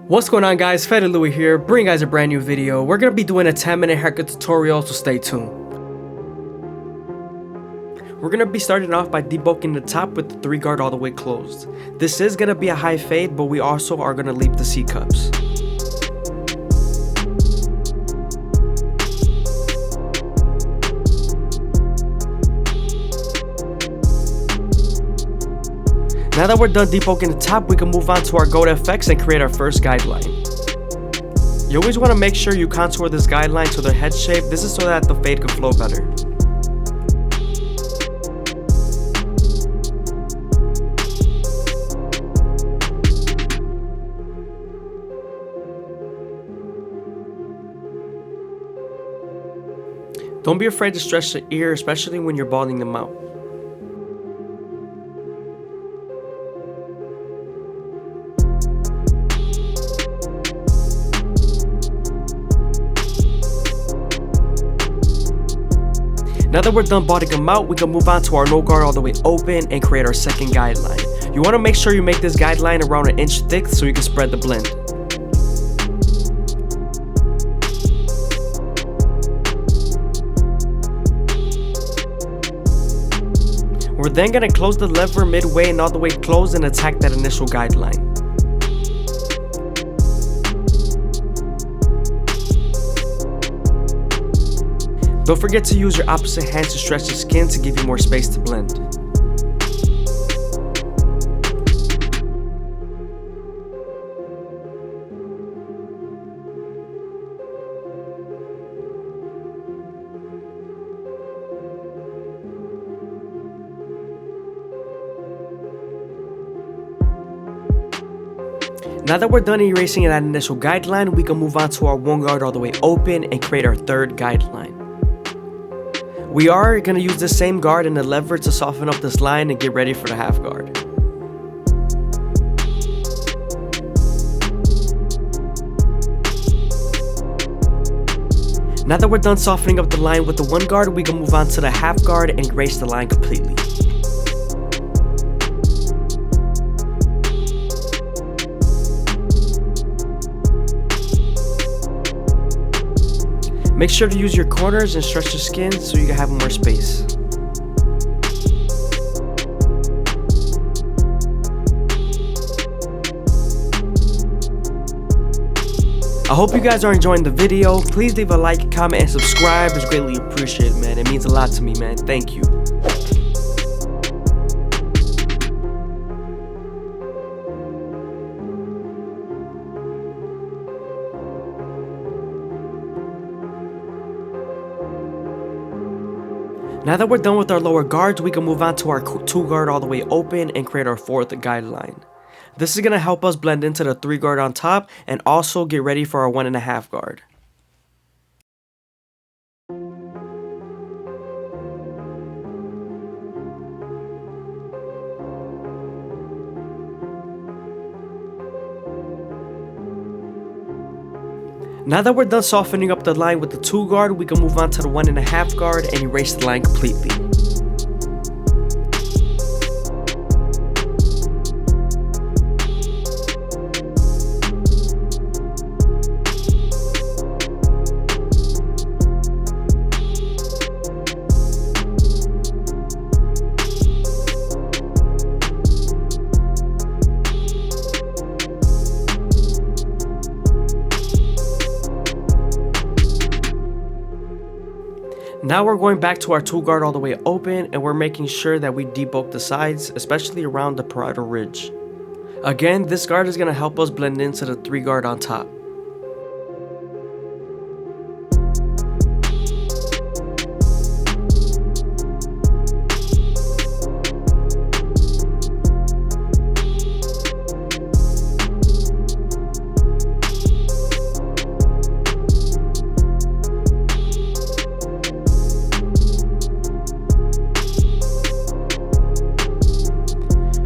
What's going on, guys? FadeitLuie here, bringing you guys a brand new video. We're going to be doing a 10-minute haircut tutorial, so stay tuned. We're going to be starting off by debulking the top with the 3 guard all the way closed. This is going to be a high fade, but we also are going to leave the C cups. Now that we're done debulking the top, we can move on to our gold FX and create our first guideline. You always want to make sure you contour this guideline to the head shape. This is so that the fade can flow better. Don't be afraid to stretch the ear, especially when you're balding them out. Now that we're done balding them out, we can move on to our no guard all the way open and create our second guideline. You want to make sure you make this guideline around 1 inch thick so you can spread the blend. We're then going to close the lever midway and all the way close and attack that initial guideline. Don't forget to use your opposite hand to stretch the skin to give you more space to blend. Now that we're done erasing that initial guideline, we can move on to our 1 guard all the way open and create our third guideline. We are going to use the same guard and the lever to soften up this line and get ready for the half guard. Now that we're done softening up the line with the 1 guard, we can move on to the half guard and erase the line completely. Make sure to use your corners and stretch the skin so you can have more space. I hope you guys are enjoying the video. Please leave a like, comment, and subscribe. It's greatly appreciated, man. It means a lot to me, man. Thank you. Now that we're done with our lower guards, we can move on to our 2 guard all the way open and create our 4th guideline. This is going to help us blend into the 3 guard on top and also get ready for our 1.5 guard. Now that we're done softening up the line with the 2 guard, we can move on to the 1.5 guard and erase the line completely. Now we're going back to our 2 guard all the way open and we're making sure that we debulk the sides, especially around the parietal ridge. Again, this guard is going to help us blend into the 3 guard on top.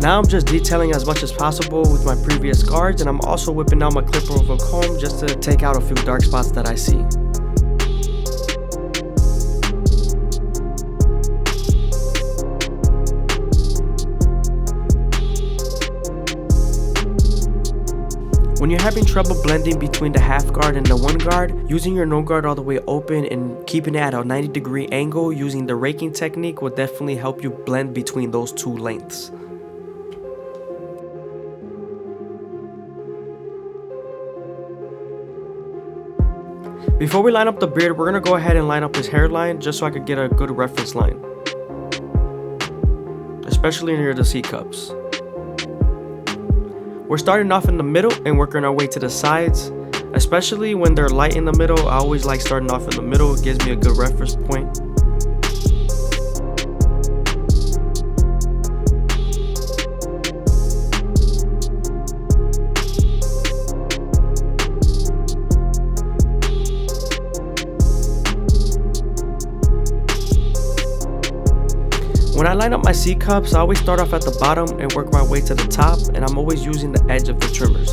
Now I'm just detailing as much as possible with my previous guards, and I'm also whipping out my clipper with a comb just to take out a few dark spots that I see. When you're having trouble blending between the half guard and the one guard, using your no guard all the way open and keeping it at a 90-degree angle using the raking technique will definitely help you blend between those two lengths. Before we line up the beard, we're going to go ahead and line up his hairline just so I could get a good reference line, especially near the C-cups. We're starting off in the middle and working our way to the sides, especially when they're light in the middle. I always like starting off in the middle. It gives me a good reference point. When I line up my C-cups, I always start off at the bottom and work my way to the top, and I'm always using the edge of the trimmers.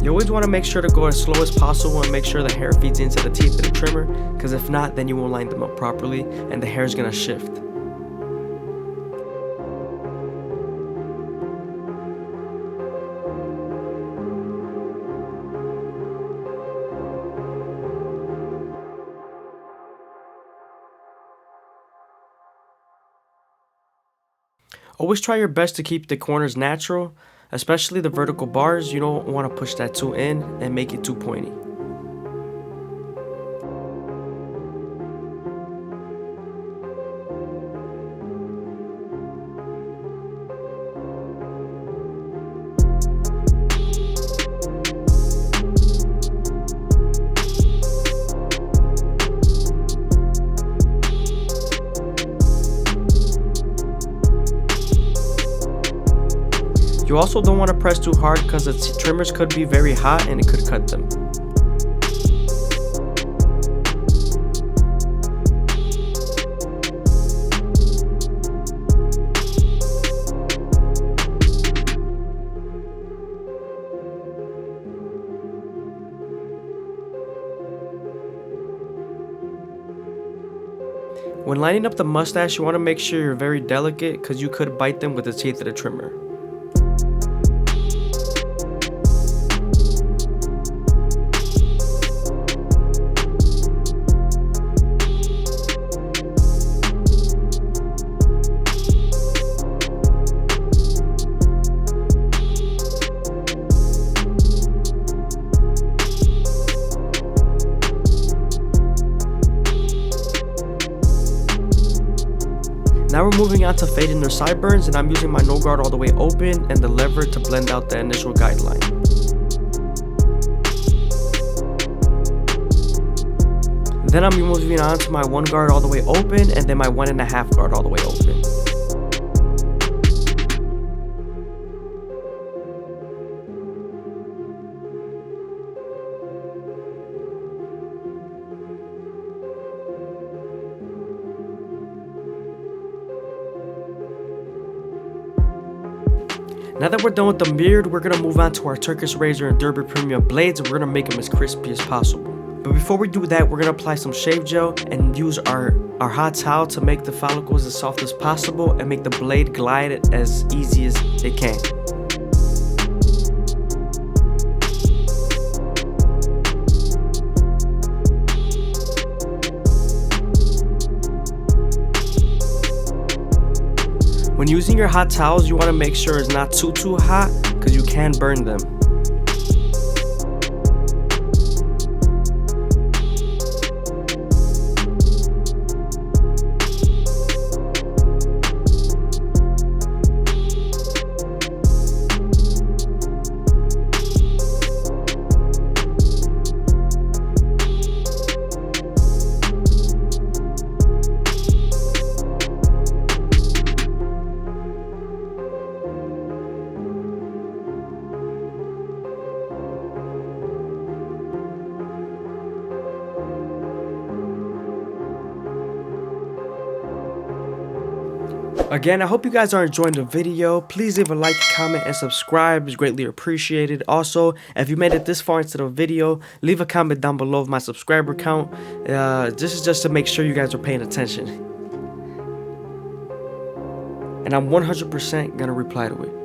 You always want to make sure to go as slow as possible and make sure the hair feeds into the teeth of the trimmer, because if not, then you won't line them up properly and the hair is going to shift. Always try your best to keep the corners natural, especially the vertical bars. You don't want to push that too in and make it too pointy. You also don't want to press too hard because the trimmers could be very hot and it could cut them. When lining up the mustache, you want to make sure you're very delicate because you could bite them with the teeth of the trimmer. Now we're moving on to fading their sideburns, and I'm using my no guard all the way open and the lever to blend out the initial guideline. Then I'm moving on to my one guard all the way open and then my 1.5 guard all the way open. Now that we're done with the beard, we're gonna move on to our Turkish razor and Derby Premium blades, and we're gonna make them as crispy as possible. But before we do that, we're gonna apply some shave gel and use our hot towel to make the follicles as soft as possible and make the blade glide as easy as it can. When using your hot towels, you want to make sure it's not too hot because you can burn them. Again, I hope you guys are enjoying the video. Please leave a like, comment, and subscribe. It's greatly appreciated. Also, if you made it this far into the video, leave a comment down below of my subscriber count. This is just to make sure you guys are paying attention. And I'm 100% gonna reply to it.